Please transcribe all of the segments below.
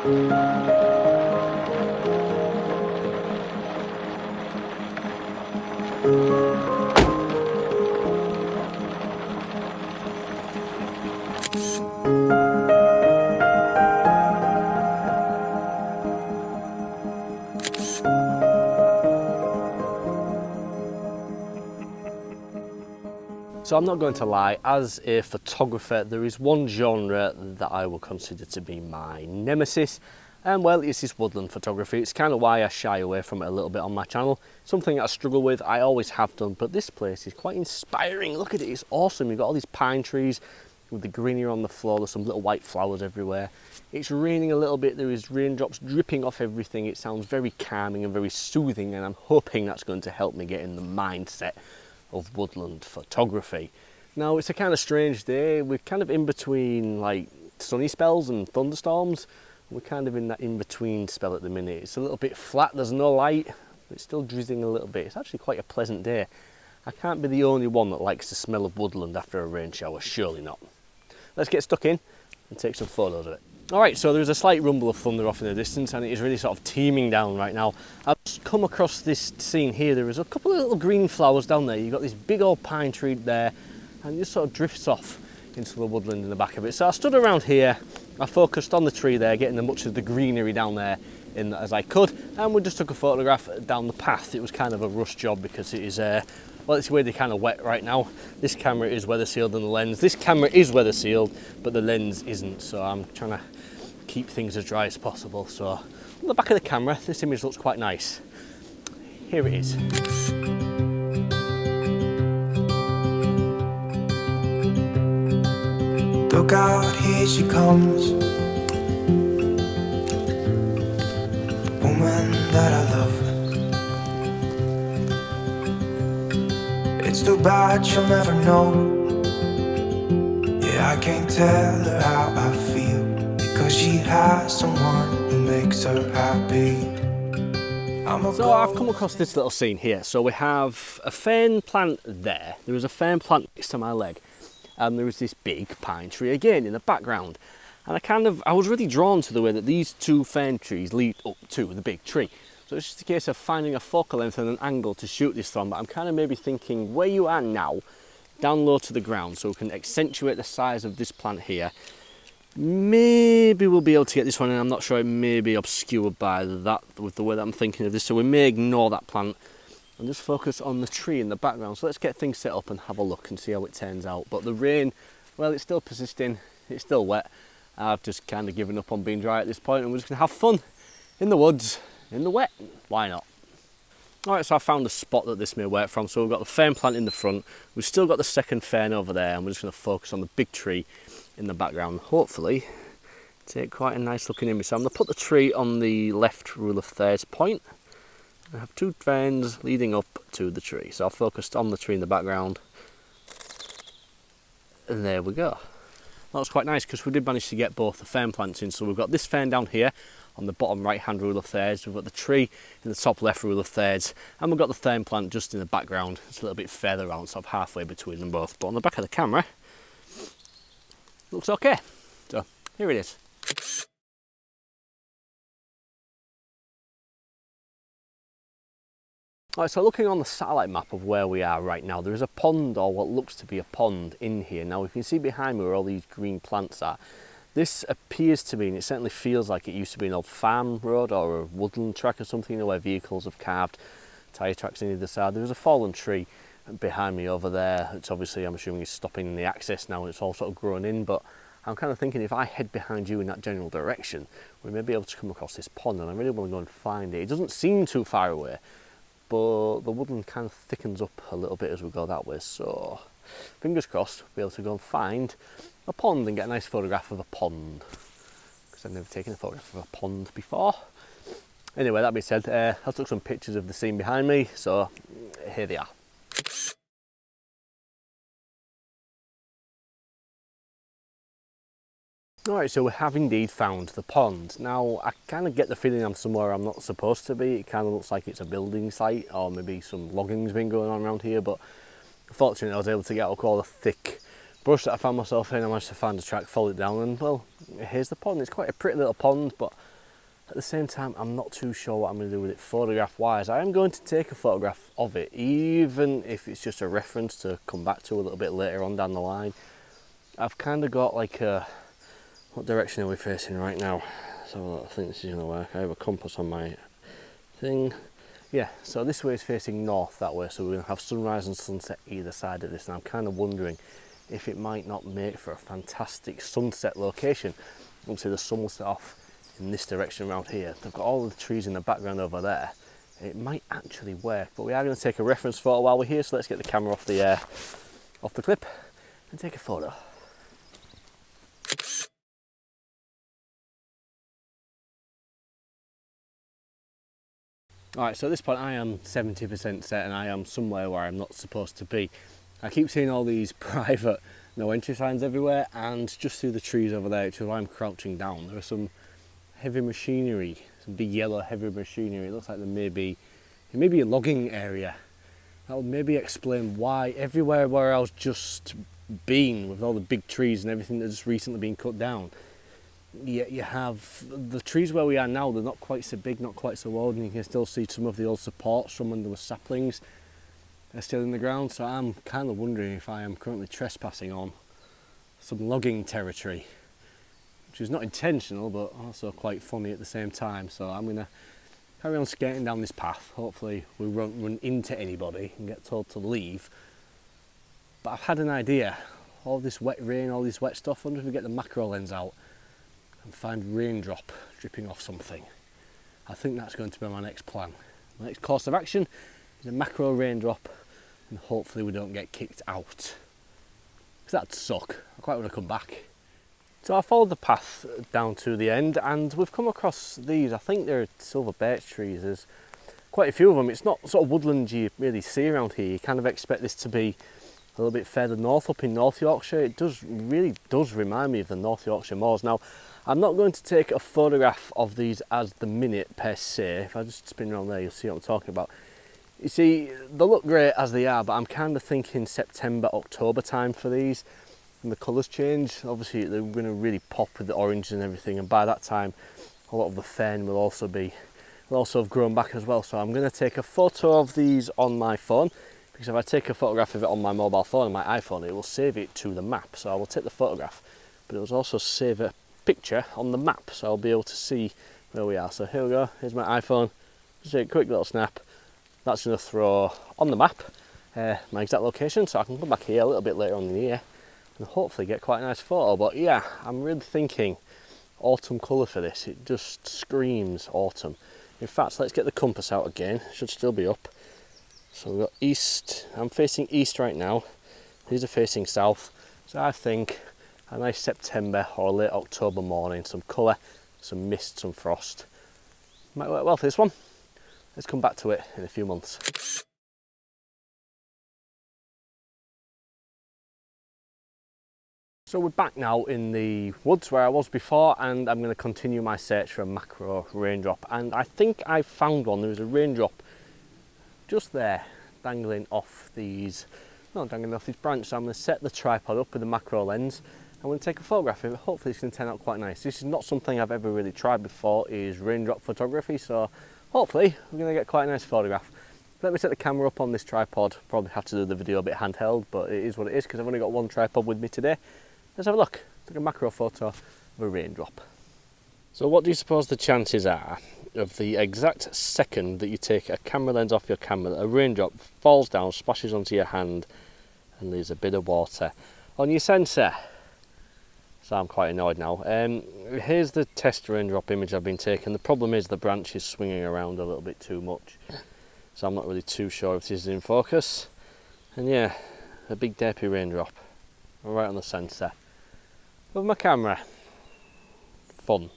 So I'm not going to lie, as a photographer, there is one genre that I will consider to be my nemesis, and well, it's this woodland photography. It's kind of why I shy away from it a little bit on my channel. Something I struggle with, I always have done, but this place is quite inspiring. Look at it, it's awesome. You've got all these pine trees with the greenery on the floor, there's some little white flowers everywhere. It's raining a little bit, there is raindrops dripping off everything. It sounds very calming and very soothing, and I'm hoping that's going to help me get in the mindset of woodland photography. Now it's a kind of strange day. We're kind of in between like sunny spells and thunderstorms. We're kind of in that in-between spell at the minute. It's a little bit flat, there's no light, it's still drizzling a little bit. It's actually quite a pleasant day. I can't be the only one that likes the smell of woodland after a rain shower, surely not. Let's get stuck in and take some photos of it. Alright, so there's a slight rumble of thunder off in the distance, and it is really sort of teeming down right now. I've just come across this scene here. There is a couple of little green flowers down there. You've got this big old pine tree there, and it just sort of drifts off into the woodland in the back of it. So I stood around here, I focused on the tree there, getting as much of the greenery down there in as I could, and we just took a photograph down the path. It was kind of a rush job because it is well, it's really kind of wet right now. This camera is weather sealed and the lens. This camera is weather sealed, but the lens isn't, so I'm trying to keep things as dry as possible. So on the back of the camera, this image looks quite nice. Here it is. Look out, here she comes, the woman that I love. It's too bad she'll never know. Yeah, I can't tell her how I feel, because she has someone who makes her happy. So I've come across this little scene here. So we have a fern plant there. There is a fern plant next to my leg, and there is this big pine tree again in the background. And I was really drawn to the way that these two fern trees lead up to the big tree. So it's just a case of finding a focal length and an angle to shoot this from. But I'm kind of maybe thinking where you are now, down low to the ground, so we can accentuate the size of this plant here. Maybe we'll be able to get this one, and I'm not sure, it may be obscured by that with the way that I'm thinking of this. So we may ignore that plant and just focus on the tree in the background. So let's get things set up and have a look and see how it turns out. But the rain, well, it's still persisting, it's still wet. I've just kind of given up on being dry at this point, and we're just gonna have fun in the woods, in the wet. Why not? Alright, so I found a spot that this may work from. So we've got the fern plant in the front, we've still got the second fern over there, and we're just gonna focus on the big tree in the background. Hopefully take quite a nice looking image. So I'm gonna put the tree on the left rule of thirds point. I have two ferns leading up to the tree, so I've focused on the tree in the background, and there we go. That was quite nice because we did manage to get both the fern plants in. So we've got this fern down here on the bottom right hand rule of thirds, we've got the tree in the top left rule of thirds, and we've got the fern plant just in the background. It's a little bit further around, sort of halfway between them both, but on the back of the camera looks okay. So here it is. Alright, so looking on the satellite map of where we are right now, there is a pond, or what looks to be a pond, in here. Now you can see behind me where all these green plants are. This appears to be, and it certainly feels like it used to be, an old farm road or a woodland track or something, you know, where vehicles have carved tyre tracks on either side. There's a fallen tree behind me over there. It's obviously, I'm assuming, is stopping the access now, and it's all sort of grown in, but I'm kind of thinking if I head behind you in that general direction, we may be able to come across this pond, and I really want to go and find it. It doesn't seem too far away, but the woodland kind of thickens up a little bit as we go that way, so fingers crossed we'll be able to go and find a pond and get a nice photograph of a pond, because I've never taken a photograph of a pond before. Anyway, that being said, I took some pictures of the scene behind me, so here they are. Alright, so we have indeed found the pond. Now, I kind of get the feeling I'm somewhere I'm not supposed to be. It kind of looks like it's a building site, or maybe some logging's been going on around here, but fortunately I was able to get up all the thick brush that I found myself in. I managed to find a track, follow it down, and well, here's the pond. It's quite a pretty little pond, but At the same time, I'm not too sure what I'm going to do with it photograph wise. I am going to take a photograph of it, even if it's just a reference to come back to a little bit later on down the line. I've kind of got like a, what direction are we facing right now? So I think this is going to work. I have a compass on my thing. Yeah, so this way is facing north that way, so we're going to have sunrise and sunset either side of this, and I'm kind of wondering if it might not make for a fantastic sunset location. Obviously the sun will set off in this direction around here. They've got all the trees in the background over there. It might actually work, but we are going to take a reference photo while we're here, so let's get the camera off the clip and take a photo. Alright, so at this point I am 70% set and I am somewhere where I'm not supposed to be. I keep seeing all these private no entry signs everywhere, and just through the trees over there, which is why I'm crouching down, there are some heavy machinery, some big yellow heavy machinery. It looks like it may be a logging area. That would maybe explain why everywhere where I was just been, with all the big trees and everything that's just recently been cut down, you have the trees where we are now. They're not quite so big, not quite so old, and you can still see some of the old supports from when there were saplings. They're still in the ground, so I'm kind of wondering if I am currently trespassing on some logging territory, which is not intentional but also quite funny at the same time. So I'm going to carry on skating down this path. Hopefully we won't run into anybody and get told to leave. But I've had an idea. All this wet rain, all this wet stuff, I wonder if we get the macro lens out and find raindrop dripping off something. I think that's going to be my next plan. My next course of action is a macro raindrop, and hopefully we don't get kicked out, because that'd suck. I quite want to come back. So I followed the path down to the end and we've come across these. I think they're silver birch trees. There's quite a few of them. It's not sort of woodland you really see around here. You kind of expect this to be a little bit further north, up in North Yorkshire. It really does remind me of the North Yorkshire moors. Now, I'm not going to take a photograph of these as the minute per se. If I just spin around there, you'll see what I'm talking about. You see, they look great as they are, but I'm kind of thinking September, October time for these. And the colours change. Obviously, they're going to really pop with the orange and everything. And by that time, a lot of the fern will also have grown back as well. So I'm going to take a photo of these on my phone, because if I take a photograph of it on my mobile phone, on my iPhone, it will save it to the map. So I will take the photograph, but it will also save a picture on the map, so I'll be able to see where we are. So here we go, here's my iPhone, just a quick little snap. That's going to throw on the map my exact location, so I can come back here a little bit later on in the year and hopefully get quite a nice photo. But yeah, I'm really thinking autumn colour for this. It just screams autumn. In fact, let's get the compass out again. It should still be up. So we've got east. I'm facing east right now. These are facing south. So I think a nice September or late October morning, some colour, some mist, some frost. Might work well for this one. Let's come back to it in a few months. So we're back now in the woods where I was before, and I'm going to continue my search for a macro raindrop. And I think I found one. There was a raindrop just there, dangling off these branches. So I'm going to set the tripod up with the macro lens. I'm going to take a photograph of it. Hopefully it's going to turn out quite nice. This is not something I've ever really tried before, is raindrop photography, so hopefully we're going to get quite a nice photograph. Let me set the camera up on this tripod. Probably have to do the video a bit handheld, but it is what it is because I've only got one tripod with me today. Let's have a look. Take a macro photo of a raindrop. So what do you suppose the chances are of the exact second that you take a camera lens off your camera that a raindrop falls down, splashes onto your hand and leaves a bit of water on your sensor? So I'm quite annoyed now. Here's the test raindrop image I've been taking. The problem is the branch is swinging around a little bit too much, so I'm not really too sure if this is in focus. And yeah, a big derpy raindrop right on the sensor with my camera. Fun.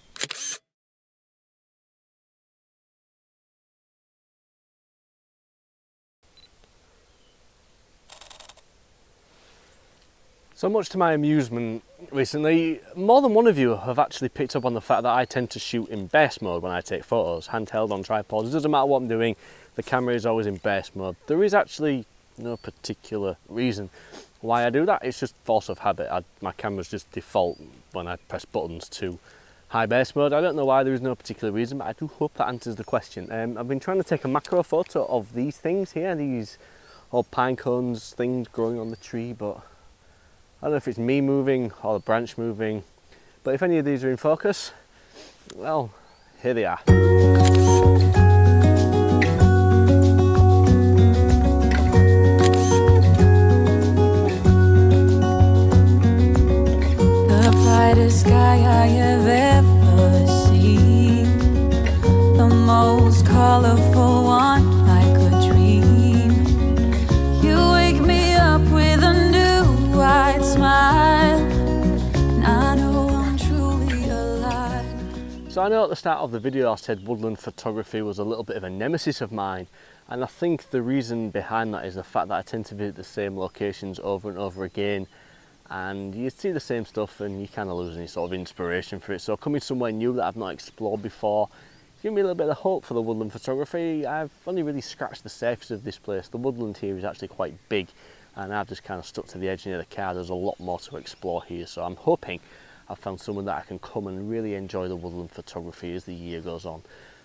So much to my amusement recently, more than one of you have actually picked up on the fact that I tend to shoot in burst mode when I take photos, handheld on tripods. It doesn't matter what I'm doing, the camera is always in burst mode. There is actually no particular reason why I do that. It's just force of habit. My camera's just default when I press buttons to High base mode, I don't know why, there is no particular reason, but I do hope that answers the question. I've been trying to take a macro photo of these things here, these old pine cones things growing on the tree, but I don't know if it's me moving or the branch moving, but if any of these are in focus, well, here they are. The brightest sky I have ever seen, the most colorful one like a dream. You wake me up with a new white smile, and I know I'm truly alive. So I know at the start of the video I said woodland photography was a little bit of a nemesis of mine, and I think the reason behind that is the fact that I tend to visit the same locations over and over again, and you see the same stuff and you kind of lose any sort of inspiration for it. So coming somewhere new that I've not explored before gives me a little bit of hope for the woodland photography. I've only really scratched the surface of this place. The woodland here is actually quite big, and I've just kind of stuck to the edge near the car. There's a lot more to explore here, so I'm hoping I've found someone that I can come and really enjoy the woodland photography as the year goes on.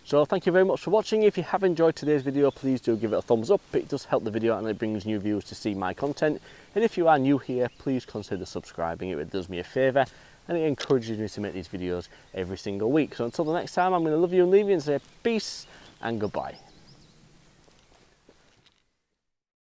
So thank you very much for watching. If you have enjoyed today's video, please do give it a thumbs up. It does help the video and it brings new viewers to see my content. And if you are new here, please consider subscribing. It does me a favour and it encourages me to make these videos every single week. So until the next time, I'm going to love you and leave you and say peace and goodbye.